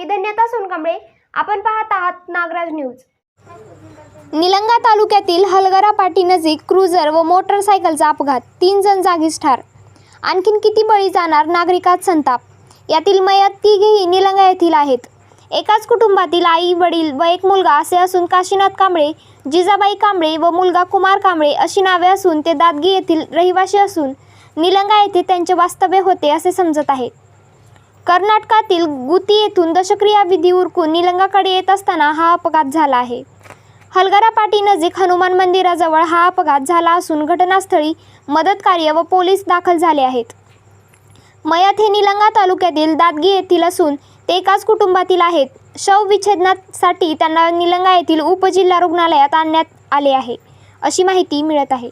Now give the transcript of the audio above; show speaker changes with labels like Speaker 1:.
Speaker 1: धन्यता सोनकांबळे। आपण पाहत आहात नागराज न्यूज। निलंगा तालुक्यातील हलगरा पाटी नजीक क्रुझर व मोटरसायकलचा अपघात, 3 जण जागीच ठार। आणखीन किती बळी जाणार, नागरिकात संताप। यातील मयत तिघेही निलंगा येथील आहेत। एकाच कुटुंबातील आई, वडील व एक मुलगा असे असून काशीनाथ कांबळे, जिजाबाई कांबळे व मुलगा कुमार कांबळे अशी नावे असून ते दादगी येथील रहिवासी असून निलंगा येथे त्यांचे वास्तव्य होते असे समजत आहे। कर्नाटकातील गुती येथून दशक्रिया विधी उरकून निलंगाकडे येत असताना हा अपघात झाला आहे। हलगरा पाटी नजीक हनुमान मंदिराजवळ हा अपघात झाला असून घटनास्थळी मदत कार्य व पोलीस दाखल झाले आहेत। मयत हे निलंगा तालुक्यातील दादगी येथील असून ते एकाच कुटुंबातील आहेत। शवविच्छेदनासाठी त्यांना निलंगा येथील उपजिल्हा रुग्णालयात आणण्यात आले आहे अशी माहिती मिळत आहे।